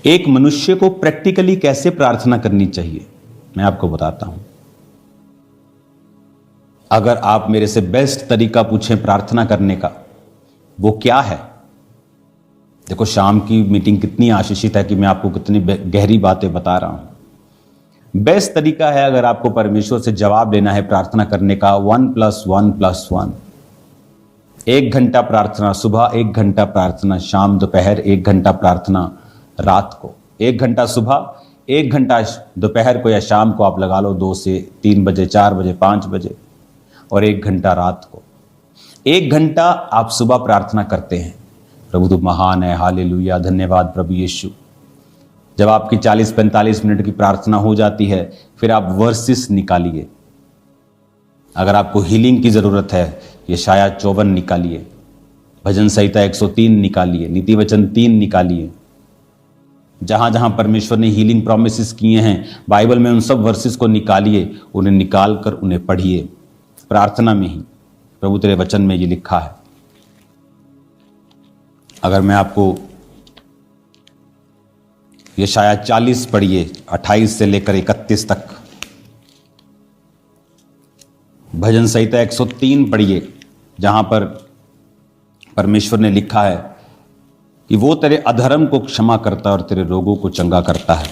एक मनुष्य को प्रैक्टिकली कैसे प्रार्थना करनी चाहिए मैं आपको बताता हूं। अगर आप मेरे से बेस्ट तरीका पूछें प्रार्थना करने का, वो क्या है? देखो, शाम की मीटिंग कितनी आशीषित है कि मैं आपको कितनी गहरी बातें बता रहा हूं। बेस्ट तरीका है, अगर आपको परमेश्वर से जवाब लेना है प्रार्थना करने का, 1+1+1। 1 घंटा प्रार्थना सुबह, 1 घंटा प्रार्थना शाम, दोपहर 1 घंटा प्रार्थना रात को। 1 घंटा सुबह, 1 घंटा दोपहर को या शाम को आप लगा लो, 2 से 3 बजे, 4 बजे, 5 बजे, और 1 घंटा रात को। 1 घंटा आप सुबह प्रार्थना करते हैं, प्रभु तू महान है, हालेलुया, धन्यवाद प्रभु यीशु। जब आपकी 40-45 मिनट की प्रार्थना हो जाती है, फिर आप वर्सेस निकालिए। अगर आपको हीलिंग की जरूरत है, यशाया 54 निकालिए, भजन संहिता 103 निकालिए, नीति वचन 3 निकालिए। जहां जहां परमेश्वर ने हीलिंग प्रोमिसेस किए हैं बाइबल में, उन सब वर्सेस को निकालिए, उन्हें निकालकर उन्हें पढ़िए प्रार्थना में ही। प्रभु तेरे वचन में ये लिखा है। अगर मैं आपको यशाया 40 पढ़िए, 28 से लेकर 31 तक। भजन संहिता 103 पढ़िए, जहां पर परमेश्वर ने लिखा है कि वो तेरे अधर्म को क्षमा करता है और तेरे रोगों को चंगा करता है।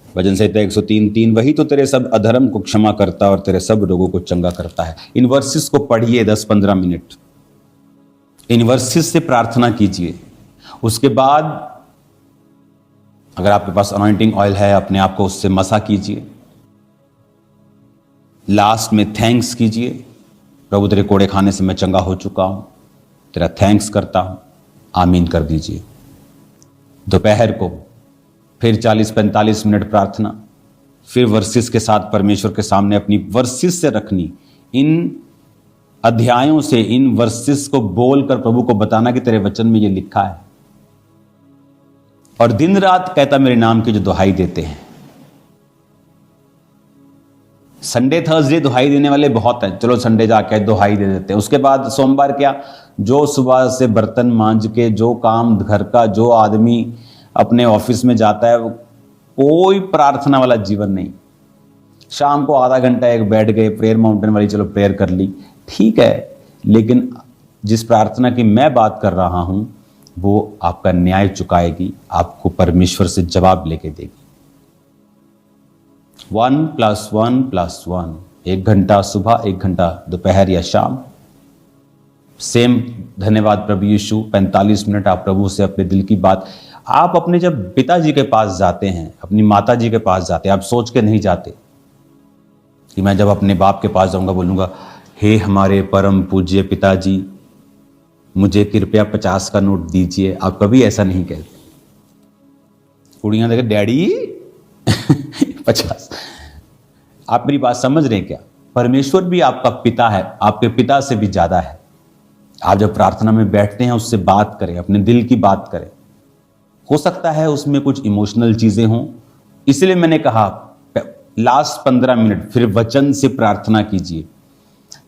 भजन संहिता 103:3, वही तो तेरे सब अधर्म को क्षमा करता है और तेरे सब रोगों को चंगा करता है। इन वर्सेस को पढ़िए 10-15 मिनट, इन वर्सेस से प्रार्थना कीजिए। उसके बाद अगर आपके पास अनॉइंटिंग ऑयल है, अपने आप को उससे मसा कीजिए। लास्ट में थैंक्स कीजिए, प्रभु तेरे कोड़े खाने से मैं चंगा हो चुका हूं, तेरा थैंक्स करता हूं, आमीन कर दीजिए। दोपहर को फिर 40-45 मिनट प्रार्थना, फिर वर्सेस के साथ परमेश्वर के सामने अपनी वर्सेस से रखनी। इन अध्यायों से, इन वर्सेस को बोलकर प्रभु को बताना कि तेरे वचन में ये लिखा है। और दिन रात कहता मेरे नाम की जो दुहाई देते हैं। संडे थर्सडे दुहाई देने वाले बहुत हैं, चलो संडे जाके दुहाई दे देते हैं। उसके बाद सोमवार क्या, जो सुबह से बर्तन मांज के, जो काम घर का, जो आदमी अपने ऑफिस में जाता है, कोई प्रार्थना वाला जीवन नहीं। शाम को आधा घंटा एक बैठ गए, प्रेयर माउंटेन वाली चलो प्रेयर कर ली, ठीक है, लेकिन जिस प्रार्थना की मैं बात कर रहा हूं वो आपका न्याय चुकाएगी, आपको परमेश्वर से जवाब लेके देगी। 1+1+1, 1 घंटा सुबह, 1 घंटा दोपहर या शाम। सेम धन्यवाद प्रभु यीशु, 45 मिनट आप प्रभु से अपने दिल की बात। आप अपने जब पिताजी के पास जाते हैं, अपनी माता जी के पास जाते हैं, आप सोच के नहीं जाते कि मैं जब अपने बाप के पास जाऊंगा बोलूंगा, हे हमारे परम पूज्य पिताजी, मुझे कृपया 50 का नोट दीजिए। आप कभी ऐसा नहीं कहते। कुड़ियां देखे डैडी 50। आप मेरी बात समझ रहे हैं क्या? परमेश्वर भी आपका पिता है, आपके पिता से भी ज्यादा है। आप जब प्रार्थना में बैठते हैं उससे बात करें, अपने दिल की बात करें। हो सकता है उसमें कुछ इमोशनल चीजें हों, इसलिए मैंने कहा लास्ट 15 मिनट फिर वचन से प्रार्थना कीजिए,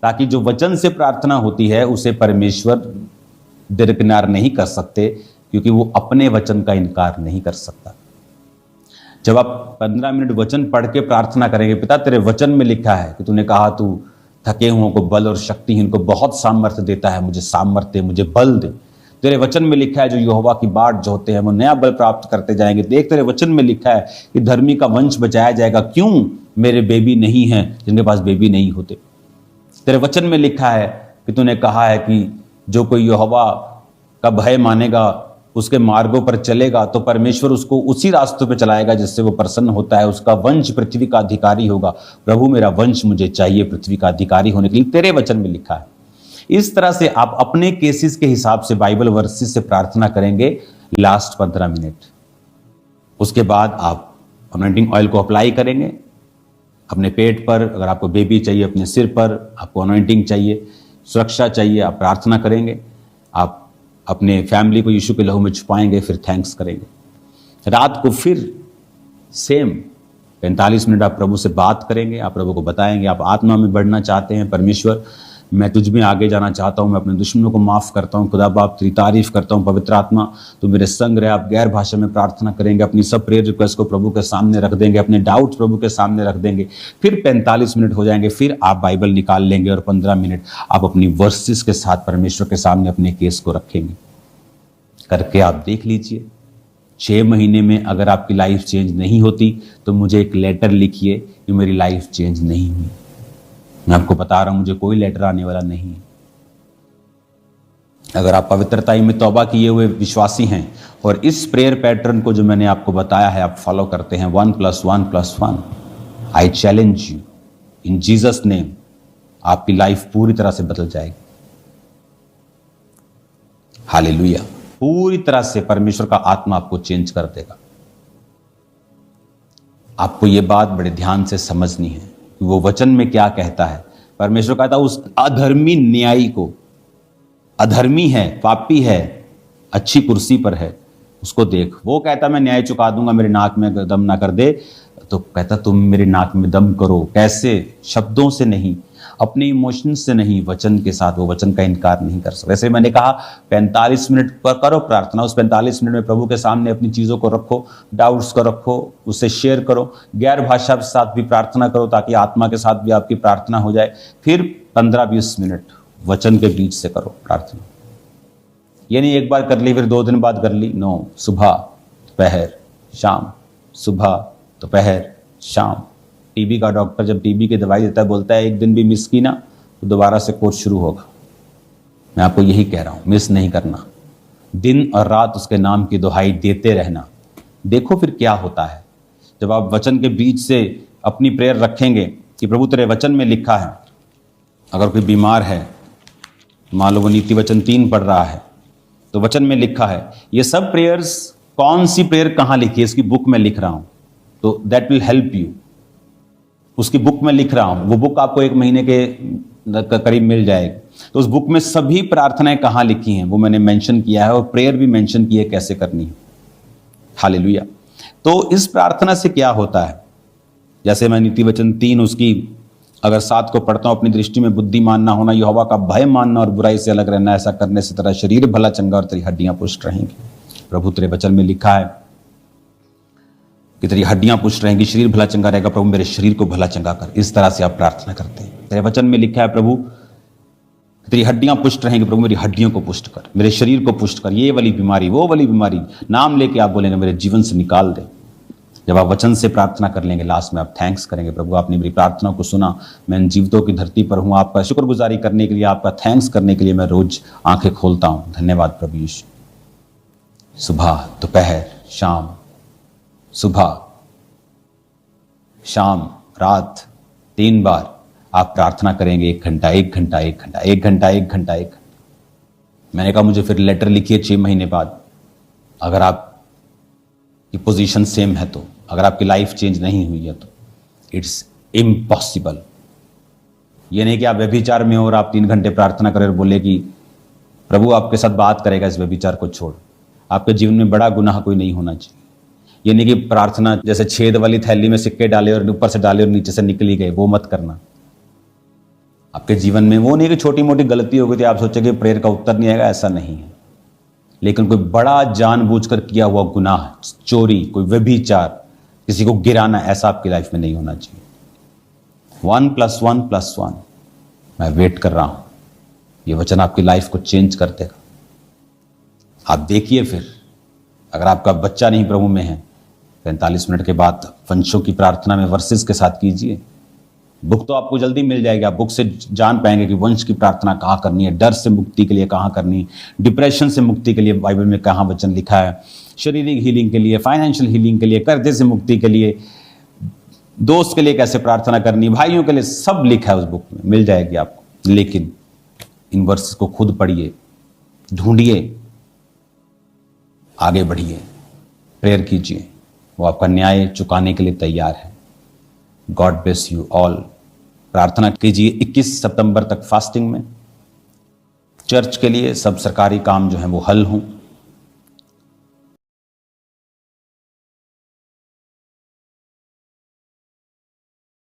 ताकि जो वचन से प्रार्थना होती है उसे परमेश्वर दरकिनार नहीं कर सकते, क्योंकि वो अपने वचन का इनकार नहीं कर सकता। जब आप 15 मिनट वचन पढ़ के प्रार्थना करेंगे, पिता तेरे वचन में लिखा है कि तूने कहा तू थके हुओं को बल और शक्तिहीन को बहुत सामर्थ्य देता है, मुझे सामर्थ्य, मुझे बल दे। तेरे वचन में लिखा है जो यहोवा की बाट जोते हैं वो नया बल प्राप्त करते जाएंगे। देख, तेरे वचन में लिखा है कि धर्मी का वंश बचाया जाएगा। क्यों? मेरे बेबी नहीं है जिनके पास बेबी नहीं होते। तेरे वचन में लिखा है कि तूने कहा है कि जो कोई यहोवा का भय मानेगा, उसके मार्गों पर चलेगा, तो परमेश्वर उसको उसी रास्तों पे चलाएगा जिससे वो प्रसन्न होता है। उसका वंश पृथ्वी का अधिकारी होगा। प्रभु मेरा वंश मुझे चाहिए पृथ्वी का अधिकारी होने के लिए, तेरे वचन में लिखा है। इस तरह से आप अपने केसेस के हिसाब से बाइबल वर्सेस से प्रार्थना करेंगे लास्ट 15 मिनट। उसके बाद आप अनॉइंटिंग ऑयल को अप्लाई करेंगे अपने पेट पर। अगर आपको बेबी चाहिए, अपने सिर पर आपको अनॉइंटिंग चाहिए, सुरक्षा चाहिए, आप प्रार्थना करेंगे। आप अपने फैमिली को यीशु के लहू में छुपाएंगे, फिर थैंक्स करेंगे। रात को फिर सेम 45 मिनट आप प्रभु से बात करेंगे। आप प्रभु को बताएंगे आप आत्मा में बढ़ना चाहते हैं, परमेश्वर मैं तुझ में आगे जाना चाहता हूँ, मैं अपने दुश्मनों को माफ़ करता हूँ। खुदा बाप तेरी तारीफ करता हूँ। पवित्र आत्मा तो मेरे संग रहे। आप गैर भाषा में प्रार्थना करेंगे, अपनी सब प्रेयर रिक्वेस्ट को प्रभु के सामने रख देंगे, अपने डाउट्स प्रभु के सामने रख देंगे। फिर 45 मिनट हो जाएंगे, फिर आप बाइबल निकाल लेंगे और 15 मिनट आप अपनी वर्सेस के साथ परमेश्वर के सामने अपने केस को रखेंगे। करके आप देख लीजिए। 6 महीने में अगर आपकी लाइफ चेंज नहीं होती तो मुझे एक लेटर लिखिए कि मेरी लाइफ चेंज नहीं हुई। मैं आपको बता रहा हूं, मुझे कोई लेटर आने वाला नहीं है। अगर आप पवित्रता में तौबा किए हुए विश्वासी हैं और इस प्रेयर पैटर्न को जो मैंने आपको बताया है आप फॉलो करते हैं, 1+1+1, I challenge you in Jesus name, आपकी लाइफ पूरी तरह से बदल जाएगी। हालेलुया। पूरी तरह से परमेश्वर का आत्मा आपको चेंज कर देगा। आपको यह बात बड़े ध्यान से समझनी है कि वो वचन में क्या कहता है। परमेश्वर कहता है उस अधर्मी न्यायी को, अधर्मी है, पापी है, अच्छी कुर्सी पर है, उसको देख। वो कहता मैं न्याय चुका दूंगा, मेरे नाक में दम ना कर दे। तो कहता तुम मेरे नाक में दम करो। कैसे? शब्दों से नहीं, अपने इमोशंस से नहीं, वचन के साथ। वो वचन का इनकार नहीं कर सकते। वैसे मैंने कहा 45 मिनट पर करो प्रार्थना। उस 45 मिनट में प्रभु के सामने अपनी चीज़ों को रखो, डाउट्स को रखो, उससे शेयर करो, गैर भाषा के साथ भी प्रार्थना करो ताकि आत्मा के साथ भी आपकी प्रार्थना हो जाए। फिर 15-20 मिनट वचन के बीच से करो प्रार्थना। ये नहीं एक बार कर ली फिर 2 दिन बाद कर ली। नो, सुबह दोपहर शाम, सुबह दोपहर शाम। टीबी का डॉक्टर जब टीबी की दवाई देता है बोलता है एक दिन भी मिस की ना तो दोबारा से कोर्स शुरू होगा। मैं आपको यही कह रहा हूं, मिस नहीं करना, दिन और रात उसके नाम की दुहाई देते रहना। देखो फिर क्या होता है जब आप वचन के बीच से अपनी प्रेयर रखेंगे कि प्रभु तेरे वचन में लिखा है। अगर कोई बीमार है, मान लो वो नीति वचन 3 पढ़ रहा है, तो वचन में लिखा है। ये सब प्रेयर्स, कौन सी प्रेयर कहाँ लिखी है इसकी बुक में लिख रहा हूं, तो दैट विल हेल्प यू। उसकी बुक में लिख रहा हूं, वो बुक आपको 1 महीने के करीब मिल जाएगी। तो उस बुक में सभी प्रार्थनाएं कहाँ लिखी हैं वो मैंने मेंशन किया है, और प्रेयर भी मेंशन की है कैसे करनी है। हालेलुया। तो इस प्रार्थना से क्या होता है, जैसे मैं नीति वचन 3 उसकी अगर 7 को पढ़ता हूं, अपनी दृष्टि में बुद्धिमान ना होना, यहोवा का भय मानना और बुराई से अलग रहना, ऐसा करने से तेरा शरीर भला चंगा और तेरी हड्डियां पुष्ट रहेंगी। प्रभु तेरे वचन में लिखा है कि तेरी हड्डियां पुष्ट रहेंगी, शरीर भला चंगा रहेगा। प्रभु मेरे शरीर को भला चंगा कर। इस तरह से आप प्रार्थना करते हैं। तेरे वचन में लिखा है प्रभु तेरी हड्डियां पुष्ट रहेंगी, प्रभु मेरी हड्डियों को पुष्ट कर, मेरे शरीर को पुष्ट कर, ये वाली बीमारी वो वाली बीमारी नाम लेके आप बोलेंगे मेरे जीवन से निकाल दे। जब आप वचन से प्रार्थना कर लेंगे, लास्ट में आप थैंक्स करेंगे, प्रभु आपने मेरी प्रार्थना को सुना, मैं इन जीवितों की धरती पर हूँ, आपका शुक्रगुजारी करने के लिए, आपका थैंक्स करने के लिए मैं रोज आंखें खोलता हूँ। धन्यवाद प्रभु यीशु। सुबह दोपहर शाम, सुबह शाम रात 3 बार आप प्रार्थना करेंगे। 1 घंटा 1 घंटा 1 घंटा 1 घंटा 1 घंटा 1 घंटा। मैंने कहा मुझे फिर लेटर लिखिए 6 महीने बाद, अगर आपकी पोजीशन सेम है तो, अगर आपकी लाइफ चेंज नहीं हुई है तो। It's impossible. ये नहीं कि आप व्यभिचार में हो और आप 3 घंटे प्रार्थना करें और बोले कि प्रभु आपके साथ बात करेगा इस व्यभिचार को छोड़। आपके जीवन में बड़ा गुनाह कोई नहीं होना चाहिए। ये नहीं कि प्रार्थना जैसे छेद वाली थैली में सिक्के डाले और ऊपर से डाले और नीचे से निकली गए, वो मत करना। आपके जीवन में वो नहीं कि छोटी मोटी गलती हो गई थी आप सोचे कि प्रेयर का उत्तर नहीं आएगा, ऐसा नहीं है। लेकिन कोई बड़ा जानबूझकर किया हुआ गुनाह, चोरी, कोई व्यभिचार, किसी को गिराना, ऐसा आपकी लाइफ में नहीं होना चाहिए। 1+1+1 मैं वेट कर रहा हूं। ये वचन आपकी लाइफ को चेंज कर देगा। आप देखिए फिर अगर आपका बच्चा नहीं प्रभु में है, 45 मिनट के बाद वंशों की प्रार्थना में वर्सेस के साथ कीजिए। बुक तो आपको जल्दी मिल जाएगी, आप बुक से जान पाएंगे कि वंश की प्रार्थना कहाँ करनी है, डर से मुक्ति के लिए कहाँ करनी है, डिप्रेशन से मुक्ति के लिए बाइबल में कहाँ वचन लिखा है, शारीरिक हीलिंग के लिए, फाइनेंशियल हीलिंग के लिए, कर्जे से मुक्ति के लिए, दोस्त के लिए कैसे प्रार्थना करनी, भाइयों के लिए, सब लिखा है उस बुक में, मिल जाएगी आपको। लेकिन इन वर्सेस को खुद पढ़िए, ढूंढिए, आगे बढ़िए, प्रेयर कीजिए। वो आपका न्याय चुकाने के लिए तैयार है। God bless you all. प्रार्थना कीजिए 21 सितंबर तक फास्टिंग में। चर्च के लिए सब सरकारी काम जो है वो हल हों।